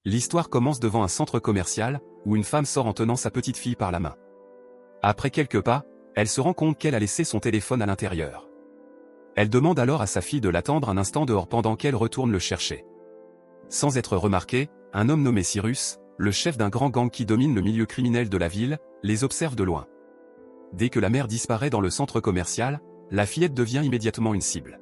L'histoire commence devant un centre commercial, où une femme sort en tenant sa petite fille par la main. Après quelques pas, elle se rend compte qu'elle a laissé son téléphone à l'intérieur. Elle demande alors à sa fille de l'attendre un instant dehors pendant qu'elle retourne le chercher. Sans être remarqué, un homme nommé Cyrus, le chef d'un grand gang qui domine le milieu criminel de la ville, les observe de loin. Dès que la mère disparaît dans le centre commercial, la fillette devient immédiatement une cible.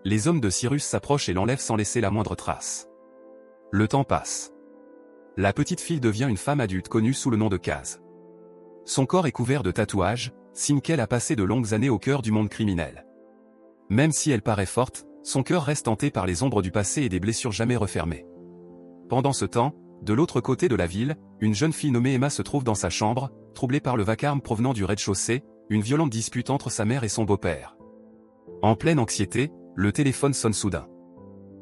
Les hommes de Cyrus s'approchent et l'enlèvent sans laisser la moindre trace. Le temps passe. La petite fille devient une femme adulte connue sous le nom de Kaz. Son corps est couvert de tatouages, signe qu'elle a passé de longues années au cœur du monde criminel. Même si elle paraît forte, son cœur reste hanté par les ombres du passé et des blessures jamais refermées. Pendant ce temps, de l'autre côté de la ville, une jeune fille nommée Emma se trouve dans sa chambre, troublée par le vacarme provenant du rez-de-chaussée, une violente dispute entre sa mère et son beau-père. En pleine anxiété, le téléphone sonne soudain.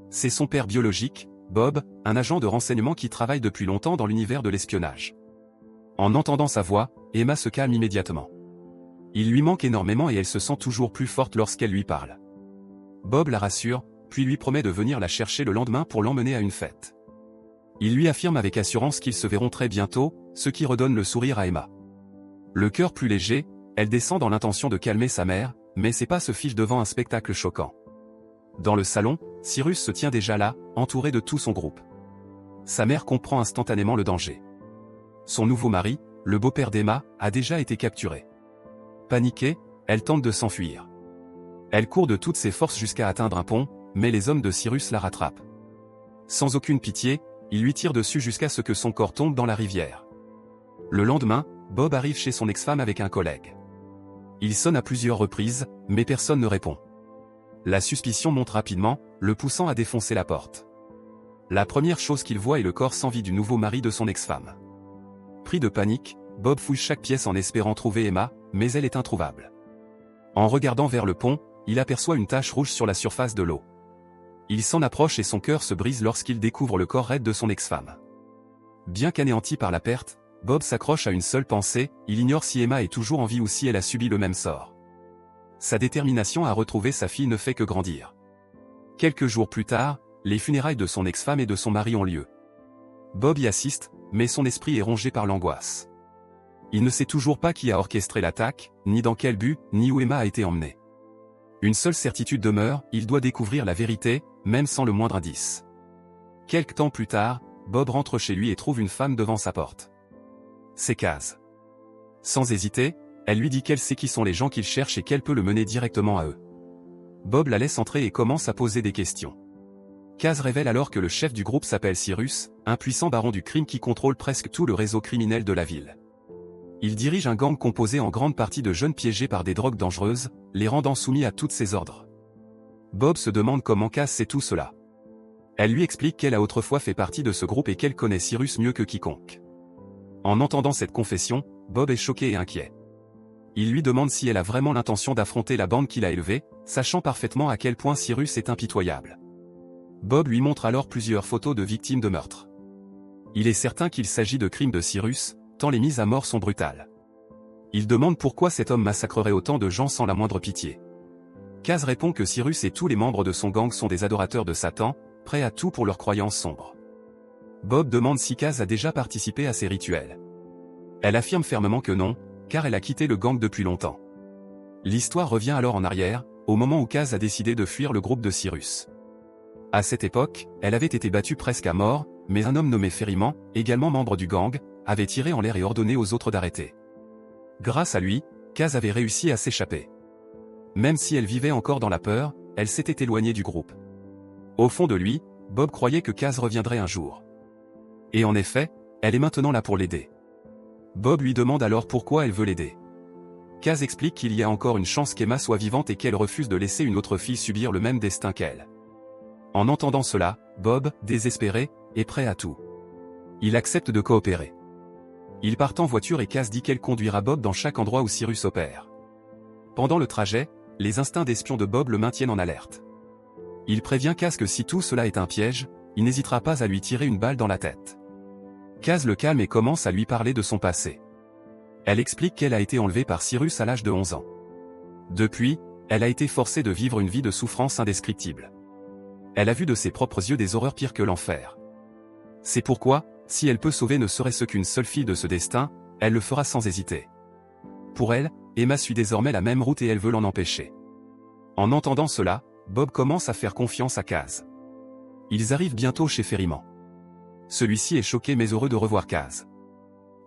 C'est son père biologique, Bob, un agent de renseignement qui travaille depuis longtemps dans l'univers de l'espionnage. En entendant sa voix, Emma se calme immédiatement. Il lui manque énormément et elle se sent toujours plus forte lorsqu'elle lui parle. Bob la rassure, puis lui promet de venir la chercher le lendemain pour l'emmener à une fête. Il lui affirme avec assurance qu'ils se verront très bientôt, ce qui redonne le sourire à Emma. Le cœur plus léger, elle descend dans l'intention de calmer sa mère, mais c'est pas se fiche devant un spectacle choquant. Dans le salon, Cyrus se tient déjà là, entouré de tout son groupe. Sa mère comprend instantanément le danger. Son nouveau mari, le beau-père d'Emma, a déjà été capturé. Paniquée, elle tente de s'enfuir. Elle court de toutes ses forces jusqu'à atteindre un pont, mais les hommes de Cyrus la rattrapent. Sans aucune pitié, ils lui tirent dessus jusqu'à ce que son corps tombe dans la rivière. Le lendemain, Bob arrive chez son ex-femme avec un collègue. Il sonne à plusieurs reprises, mais personne ne répond. La suspicion monte rapidement, le poussant à défoncer la porte. La première chose qu'il voit est le corps sans vie du nouveau mari de son ex-femme. Pris de panique, Bob fouille chaque pièce en espérant trouver Emma, mais elle est introuvable. En regardant vers le pont, il aperçoit une tache rouge sur la surface de l'eau. Il s'en approche et son cœur se brise lorsqu'il découvre le corps raide de son ex-femme. Bien qu'anéanti par la perte, Bob s'accroche à une seule pensée, il ignore si Emma est toujours en vie ou si elle a subi le même sort. Sa détermination à retrouver sa fille ne fait que grandir. Quelques jours plus tard, les funérailles de son ex-femme et de son mari ont lieu. Bob y assiste, mais son esprit est rongé par l'angoisse. Il ne sait toujours pas qui a orchestré l'attaque, ni dans quel but, ni où Emma a été emmenée. Une seule certitude demeure, il doit découvrir la vérité, même sans le moindre indice. Quelque temps plus tard, Bob rentre chez lui et trouve une femme devant sa porte. C'est Kaz. Sans hésiter, elle lui dit qu'elle sait qui sont les gens qu'il cherche et qu'elle peut le mener directement à eux. Bob la laisse entrer et commence à poser des questions. Kaz révèle alors que le chef du groupe s'appelle Cyrus, un puissant baron du crime qui contrôle presque tout le réseau criminel de la ville. Il dirige un gang composé en grande partie de jeunes piégés par des drogues dangereuses, les rendant soumis à tous ses ordres. Bob se demande comment Kaz sait tout cela. Elle lui explique qu'elle a autrefois fait partie de ce groupe et qu'elle connaît Cyrus mieux que quiconque. En entendant cette confession, Bob est choqué et inquiet. Il lui demande si elle a vraiment l'intention d'affronter la bande qu'il a élevée, sachant parfaitement à quel point Cyrus est impitoyable. Bob lui montre alors plusieurs photos de victimes de meurtre. Il est certain qu'il s'agit de crimes de Cyrus, tant les mises à mort sont brutales. Il demande pourquoi cet homme massacrerait autant de gens sans la moindre pitié. Kaz répond que Cyrus et tous les membres de son gang sont des adorateurs de Satan, prêts à tout pour leurs croyances sombres. Bob demande si Kaz a déjà participé à ces rituels. Elle affirme fermement que non, car elle a quitté le gang depuis longtemps. L'histoire revient alors en arrière, au moment où Kaz a décidé de fuir le groupe de Cyrus. À cette époque, elle avait été battue presque à mort, mais un homme nommé Ferryman, également membre du gang, avait tiré en l'air et ordonné aux autres d'arrêter. Grâce à lui, Kaz avait réussi à s'échapper. Même si elle vivait encore dans la peur, elle s'était éloignée du groupe. Au fond de lui, Bob croyait que Kaz reviendrait un jour. Et en effet, elle est maintenant là pour l'aider. Bob lui demande alors pourquoi elle veut l'aider. Kaz explique qu'il y a encore une chance qu'Emma soit vivante et qu'elle refuse de laisser une autre fille subir le même destin qu'elle. En entendant cela, Bob, désespéré, est prêt à tout. Il accepte de coopérer. Ils partent en voiture et Kaz dit qu'elle conduira Bob dans chaque endroit où Cyrus opère. Pendant le trajet, les instincts d'espion de Bob le maintiennent en alerte. Il prévient Kaz que si tout cela est un piège, il n'hésitera pas à lui tirer une balle dans la tête. Kaz le calme et commence à lui parler de son passé. Elle explique qu'elle a été enlevée par Cyrus à l'âge de 11 ans. Depuis, elle a été forcée de vivre une vie de souffrance indescriptible. Elle a vu de ses propres yeux des horreurs pires que l'enfer. C'est pourquoi, si elle peut sauver ne serait-ce qu'une seule fille de ce destin, elle le fera sans hésiter. Pour elle, Emma suit désormais la même route et elle veut l'en empêcher. En entendant cela, Bob commence à faire confiance à Kaz. Ils arrivent bientôt chez Ferryman. Celui-ci est choqué mais heureux de revoir Kaz.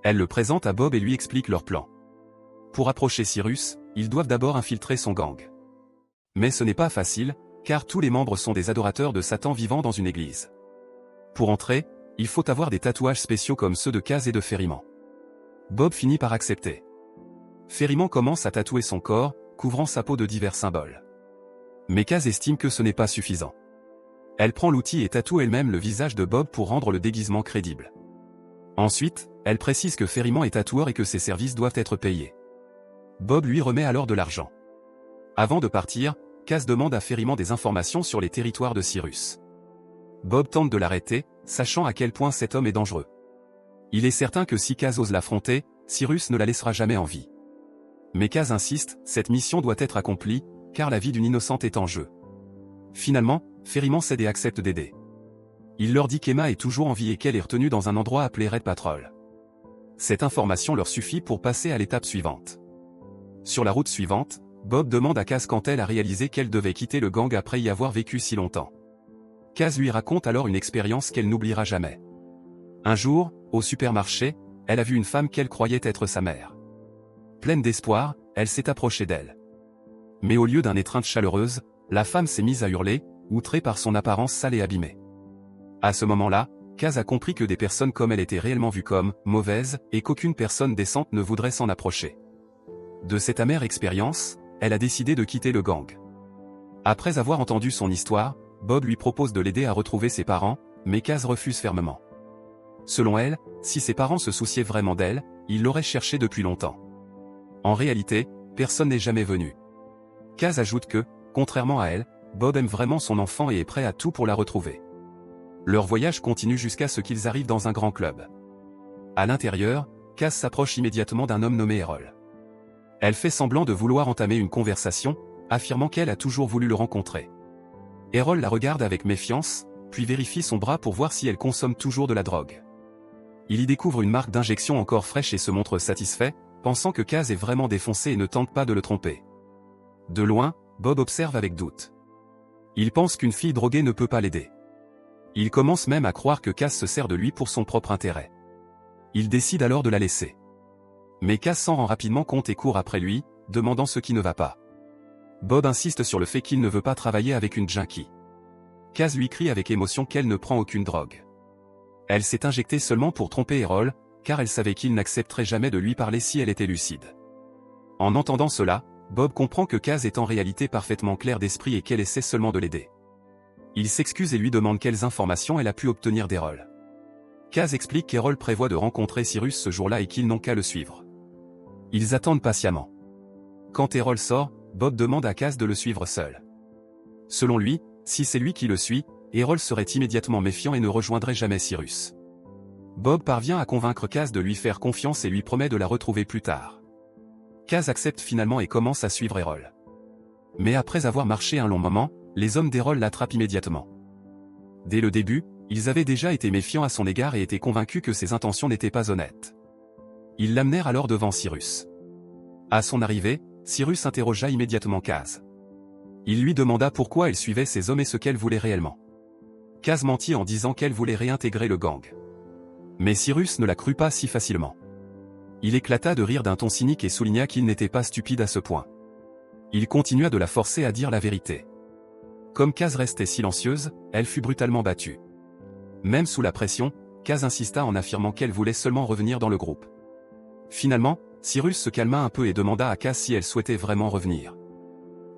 Elle le présente à Bob et lui explique leur plan. Pour approcher Cyrus, ils doivent d'abord infiltrer son gang. Mais ce n'est pas facile, car tous les membres sont des adorateurs de Satan vivant dans une église. Pour entrer, il faut avoir des tatouages spéciaux comme ceux de Kaz et de Ferryman. Bob finit par accepter. Ferryman commence à tatouer son corps, couvrant sa peau de divers symboles. Mais Kaz estime que ce n'est pas suffisant. Elle prend l'outil et tatoue elle-même le visage de Bob pour rendre le déguisement crédible. Ensuite, elle précise que Ferryman est tatoueur et que ses services doivent être payés. Bob lui remet alors de l'argent. Avant de partir, Kaz demande à Ferryman des informations sur les territoires de Cyrus. Bob tente de l'arrêter, sachant à quel point cet homme est dangereux. Il est certain que si Kaz ose l'affronter, Cyrus ne la laissera jamais en vie. Mais Kaz insiste, cette mission doit être accomplie, car la vie d'une innocente est en jeu. Finalement, Ferryman cède et accepte d'aider. Il leur dit qu'Emma est toujours en vie et qu'elle est retenue dans un endroit appelé Red Patrol. Cette information leur suffit pour passer à l'étape suivante. Sur la route suivante, Bob demande à Kaz quand elle a réalisé qu'elle devait quitter le gang après y avoir vécu si longtemps. Kaz lui raconte alors une expérience qu'elle n'oubliera jamais. Un jour, au supermarché, elle a vu une femme qu'elle croyait être sa mère. Pleine d'espoir, elle s'est approchée d'elle. Mais au lieu d'une étreinte chaleureuse, la femme s'est mise à hurler, outrée par son apparence sale et abîmée. À ce moment-là, Kaz a compris que des personnes comme elle étaient réellement vues comme mauvaises et qu'aucune personne décente ne voudrait s'en approcher. De cette amère expérience, elle a décidé de quitter le gang. Après avoir entendu son histoire, Bob lui propose de l'aider à retrouver ses parents, mais Kaz refuse fermement. Selon elle, si ses parents se souciaient vraiment d'elle, ils l'auraient cherchée depuis longtemps. En réalité, personne n'est jamais venu. Kaz ajoute que, contrairement à elle, Bob aime vraiment son enfant et est prêt à tout pour la retrouver. Leur voyage continue jusqu'à ce qu'ils arrivent dans un grand club. À l'intérieur, Kaz s'approche immédiatement d'un homme nommé Errol. Elle fait semblant de vouloir entamer une conversation, affirmant qu'elle a toujours voulu le rencontrer. Errol la regarde avec méfiance, puis vérifie son bras pour voir si elle consomme toujours de la drogue. Il y découvre une marque d'injection encore fraîche et se montre satisfait, pensant que Kaz est vraiment défoncé et ne tente pas de le tromper. De loin, Bob observe avec doute. Il pense qu'une fille droguée ne peut pas l'aider. Il commence même à croire que Kaz se sert de lui pour son propre intérêt. Il décide alors de la laisser. Mais Kaz s'en rend rapidement compte et court après lui, demandant ce qui ne va pas. Bob insiste sur le fait qu'il ne veut pas travailler avec une junkie. Kaz lui crie avec émotion qu'elle ne prend aucune drogue. Elle s'est injectée seulement pour tromper Errol, car elle savait qu'il n'accepterait jamais de lui parler si elle était lucide. En entendant cela, Bob comprend que Kaz est en réalité parfaitement claire d'esprit et qu'elle essaie seulement de l'aider. Il s'excuse et lui demande quelles informations elle a pu obtenir d'Errol. Kaz explique qu'Errol prévoit de rencontrer Cyrus ce jour-là et qu'ils n'ont qu'à le suivre. Ils attendent patiemment. Quand Errol sort, Bob demande à Kaz de le suivre seul. Selon lui, si c'est lui qui le suit, Errol serait immédiatement méfiant et ne rejoindrait jamais Cyrus. Bob parvient à convaincre Kaz de lui faire confiance et lui promet de la retrouver plus tard. Kaz accepte finalement et commence à suivre Errol. Mais après avoir marché un long moment, les hommes d'Errol l'attrapent immédiatement. Dès le début, ils avaient déjà été méfiants à son égard et étaient convaincus que ses intentions n'étaient pas honnêtes. Ils l'amenèrent alors devant Cyrus. À son arrivée, Cyrus interrogea immédiatement Kaz. Il lui demanda pourquoi elle suivait ces hommes et ce qu'elle voulait réellement. Kaz mentit en disant qu'elle voulait réintégrer le gang. Mais Cyrus ne la crut pas si facilement. Il éclata de rire d'un ton cynique et souligna qu'il n'était pas stupide à ce point. Il continua de la forcer à dire la vérité. Comme Kaz restait silencieuse, elle fut brutalement battue. Même sous la pression, Kaz insista en affirmant qu'elle voulait seulement revenir dans le groupe. Finalement, Cyrus se calma un peu et demanda à Kaz si elle souhaitait vraiment revenir.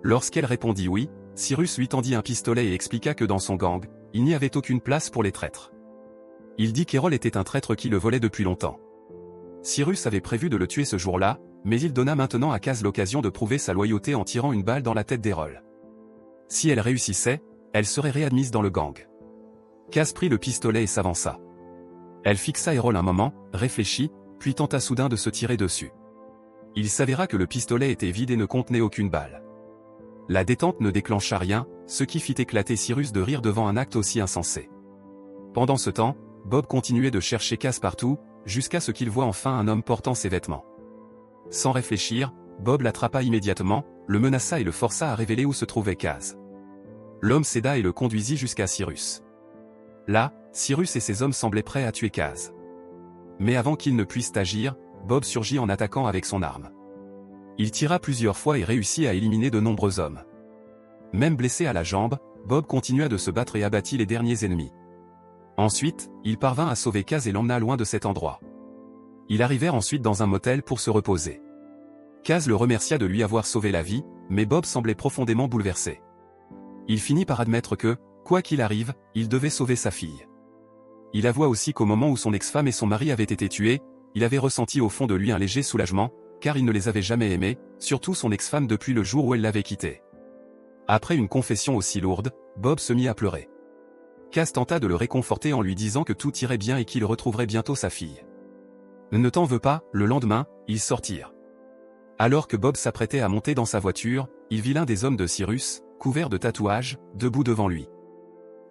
Lorsqu'elle répondit oui, Cyrus lui tendit un pistolet et expliqua que dans son gang, il n'y avait aucune place pour les traîtres. Il dit qu'Errol était un traître qui le volait depuis longtemps. Cyrus avait prévu de le tuer ce jour-là, mais il donna maintenant à Kaz l'occasion de prouver sa loyauté en tirant une balle dans la tête d'Errol. Si elle réussissait, elle serait réadmise dans le gang. Kaz prit le pistolet et s'avança. Elle fixa Errol un moment, réfléchit, puis tenta soudain de se tirer dessus. Il s'avéra que le pistolet était vide et ne contenait aucune balle. La détente ne déclencha rien, ce qui fit éclater Cyrus de rire devant un acte aussi insensé. Pendant ce temps, Bob continuait de chercher Kaz partout, jusqu'à ce qu'il voit enfin un homme portant ses vêtements. Sans réfléchir, Bob l'attrapa immédiatement, le menaça et le força à révéler où se trouvait Kaz. L'homme céda et le conduisit jusqu'à Cyrus. Là, Cyrus et ses hommes semblaient prêts à tuer Kaz. Mais avant qu'ils ne puissent agir, Bob surgit en attaquant avec son arme. Il tira plusieurs fois et réussit à éliminer de nombreux hommes. Même blessé à la jambe, Bob continua de se battre et abattit les derniers ennemis. Ensuite, il parvint à sauver Kaz et l'emmena loin de cet endroit. Ils arrivèrent ensuite dans un motel pour se reposer. Kaz le remercia de lui avoir sauvé la vie, mais Bob semblait profondément bouleversé. Il finit par admettre que, quoi qu'il arrive, il devait sauver sa fille. Il avoua aussi qu'au moment où son ex-femme et son mari avaient été tués, il avait ressenti au fond de lui un léger soulagement, car il ne les avait jamais aimés, surtout son ex-femme depuis le jour où elle l'avait quitté. Après une confession aussi lourde, Bob se mit à pleurer. Kaz tenta de le réconforter en lui disant que tout irait bien et qu'il retrouverait bientôt sa fille. Ne t'en veux pas, le lendemain, ils sortirent. Alors que Bob s'apprêtait à monter dans sa voiture, il vit l'un des hommes de Cyrus, couvert de tatouages, debout devant lui.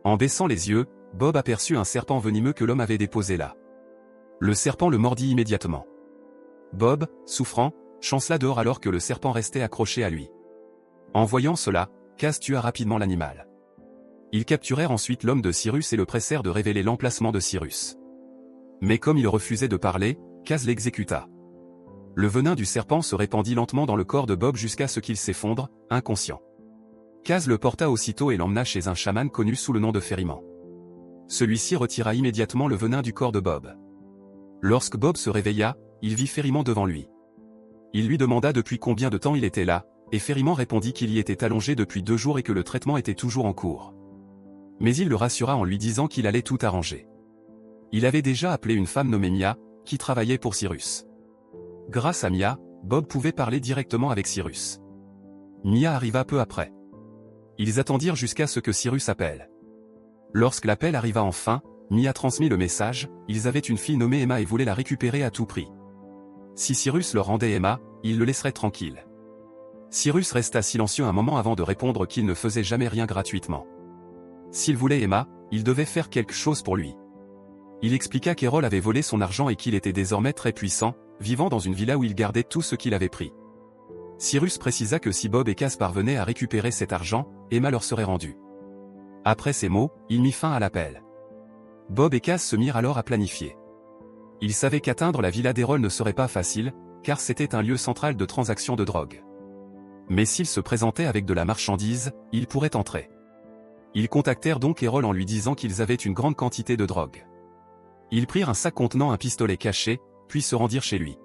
En baissant les yeux, Bob aperçut un serpent venimeux que l'homme avait déposé là. Le serpent le mordit immédiatement. Bob, souffrant, chancela dehors alors que le serpent restait accroché à lui. En voyant cela, Kaz tua rapidement l'animal. Ils capturèrent ensuite l'homme de Cyrus et le pressèrent de révéler l'emplacement de Cyrus. Mais comme il refusait de parler, Kaz l'exécuta. Le venin du serpent se répandit lentement dans le corps de Bob jusqu'à ce qu'il s'effondre, inconscient. Kaz le porta aussitôt et l'emmena chez un chaman connu sous le nom de Ferryman. Celui-ci retira immédiatement le venin du corps de Bob. Lorsque Bob se réveilla, il vit Ferryman devant lui. Il lui demanda depuis combien de temps il était là, et Ferryman répondit qu'il y était allongé depuis 2 jours et que le traitement était toujours en cours. Mais il le rassura en lui disant qu'il allait tout arranger. Il avait déjà appelé une femme nommée Mia, qui travaillait pour Cyrus. Grâce à Mia, Bob pouvait parler directement avec Cyrus. Mia arriva peu après. Ils attendirent jusqu'à ce que Cyrus appelle. Lorsque l'appel arriva enfin, Mia transmit le message, ils avaient une fille nommée Emma et voulaient la récupérer à tout prix. Si Cyrus leur rendait Emma, il le laisserait tranquille. Cyrus resta silencieux un moment avant de répondre qu'il ne faisait jamais rien gratuitement. S'il voulait Emma, il devait faire quelque chose pour lui. Il expliqua qu'Errol avait volé son argent et qu'il était désormais très puissant, vivant dans une villa où il gardait tout ce qu'il avait pris. Cyrus précisa que si Bob et Kaz parvenaient à récupérer cet argent, Emma leur serait rendue. Après ces mots, il mit fin à l'appel. Bob et Kaz se mirent alors à planifier. Ils savaient qu'atteindre la villa d'Errol ne serait pas facile, car c'était un lieu central de transaction de drogue. Mais s'ils se présentaient avec de la marchandise, ils pourraient entrer. Ils contactèrent donc Errol en lui disant qu'ils avaient une grande quantité de drogue. Ils prirent un sac contenant un pistolet caché, puis se rendirent chez lui.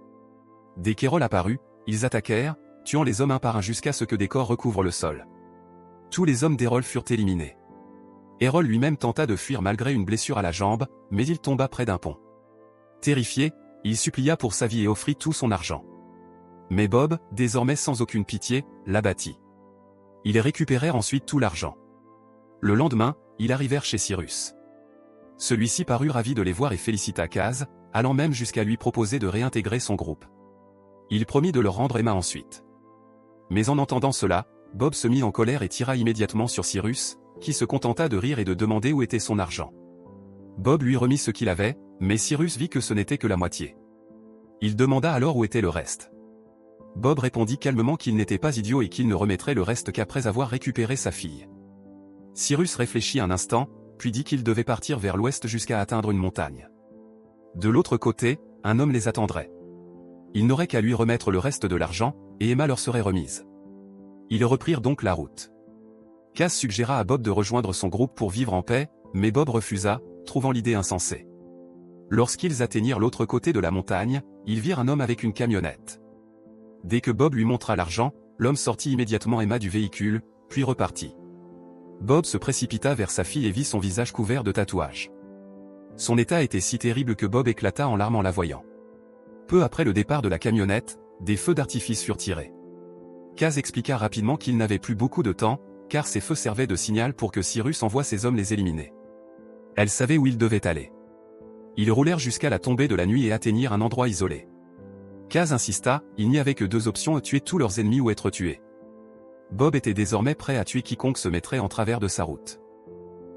Dès qu'Errol apparut, ils attaquèrent, tuant les hommes un par un jusqu'à ce que des corps recouvrent le sol. Tous les hommes d'Errol furent éliminés. Errol lui-même tenta de fuir malgré une blessure à la jambe, mais il tomba près d'un pont. Terrifié, il supplia pour sa vie et offrit tout son argent. Mais Bob, désormais sans aucune pitié, l'abattit. Ils récupérèrent ensuite tout l'argent. Le lendemain, ils arrivèrent chez Cyrus. Celui-ci parut ravi de les voir et félicita Kaz, allant même jusqu'à lui proposer de réintégrer son groupe. Il promit de leur rendre Emma ensuite. Mais en entendant cela, Bob se mit en colère et tira immédiatement sur Cyrus, qui se contenta de rire et de demander où était son argent. Bob lui remit ce qu'il avait, mais Cyrus vit que ce n'était que la moitié. Il demanda alors où était le reste. Bob répondit calmement qu'il n'était pas idiot et qu'il ne remettrait le reste qu'après avoir récupéré sa fille. Cyrus réfléchit un instant, puis dit qu'il devait partir vers l'ouest jusqu'à atteindre une montagne. De l'autre côté, un homme les attendrait. Il n'aurait qu'à lui remettre le reste de l'argent, et Emma leur serait remise. Ils reprirent donc la route. Kaz suggéra à Bob de rejoindre son groupe pour vivre en paix, mais Bob refusa, trouvant l'idée insensée. Lorsqu'ils atteignirent l'autre côté de la montagne, ils virent un homme avec une camionnette. Dès que Bob lui montra l'argent, l'homme sortit immédiatement Emma du véhicule, puis repartit. Bob se précipita vers sa fille et vit son visage couvert de tatouages. Son état était si terrible que Bob éclata en larmes en la voyant. Peu après le départ de la camionnette, des feux d'artifice furent tirés. Kaz expliqua rapidement qu'il n'avait plus beaucoup de temps, car ces feux servaient de signal pour que Cyrus envoie ses hommes les éliminer. Elle savait où ils devaient aller. Ils roulèrent jusqu'à la tombée de la nuit et atteignirent un endroit isolé. Kaz insista, il n'y avait que 2 options, tuer tous leurs ennemis ou être tué. Bob était désormais prêt à tuer quiconque se mettrait en travers de sa route.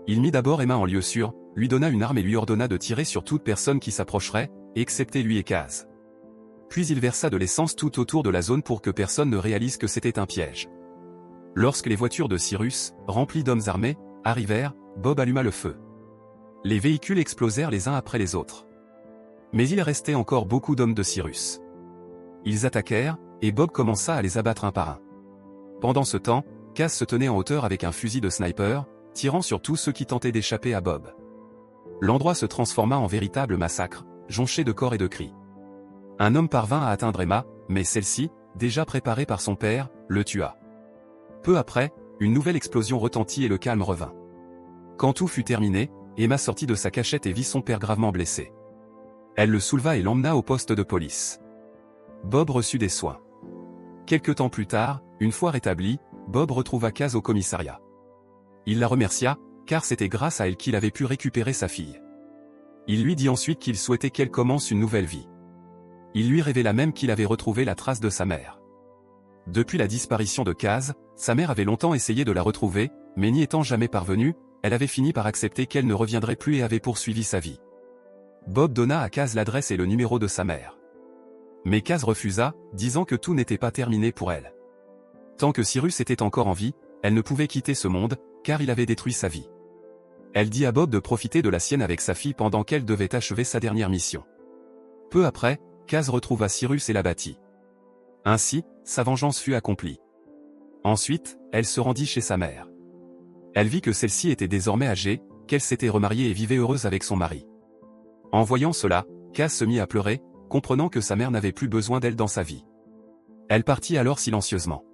Il mit d'abord Emma en lieu sûr, lui donna une arme et lui ordonna de tirer sur toute personne qui s'approcherait, excepté lui et Kaz. Puis il versa de l'essence tout autour de la zone pour que personne ne réalise que c'était un piège. Lorsque les voitures de Cyrus, remplies d'hommes armés, arrivèrent, Bob alluma le feu. Les véhicules explosèrent les uns après les autres. Mais il restait encore beaucoup d'hommes de Cyrus. Ils attaquèrent, et Bob commença à les abattre un par un. Pendant ce temps, Kaz se tenait en hauteur avec un fusil de sniper, tirant sur tous ceux qui tentaient d'échapper à Bob. L'endroit se transforma en véritable massacre, jonché de corps et de cris. Un homme parvint à atteindre Emma, mais celle-ci, déjà préparée par son père, le tua. Peu après, une nouvelle explosion retentit et le calme revint. Quand tout fut terminé, Emma sortit de sa cachette et vit son père gravement blessé. Elle le souleva et l'emmena au poste de police. Bob reçut des soins. Quelque temps plus tard, une fois rétabli, Bob retrouva Kaz au commissariat. Il la remercia, car c'était grâce à elle qu'il avait pu récupérer sa fille. Il lui dit ensuite qu'il souhaitait qu'elle commence une nouvelle vie. Il lui révéla même qu'il avait retrouvé la trace de sa mère. Depuis la disparition de Kaz, sa mère avait longtemps essayé de la retrouver, mais n'y étant jamais parvenue, elle avait fini par accepter qu'elle ne reviendrait plus et avait poursuivi sa vie. Bob donna à Kaz l'adresse et le numéro de sa mère. Mais Kaz refusa, disant que tout n'était pas terminé pour elle. Tant que Cyrus était encore en vie, elle ne pouvait quitter ce monde, car il avait détruit sa vie. Elle dit à Bob de profiter de la sienne avec sa fille pendant qu'elle devait achever sa dernière mission. Peu après, Kaz retrouva Cyrus et l'abattit. Ainsi, sa vengeance fut accomplie. Ensuite, elle se rendit chez sa mère. Elle vit que celle-ci était désormais âgée, qu'elle s'était remariée et vivait heureuse avec son mari. En voyant cela, Kaz se mit à pleurer, comprenant que sa mère n'avait plus besoin d'elle dans sa vie. Elle partit alors silencieusement.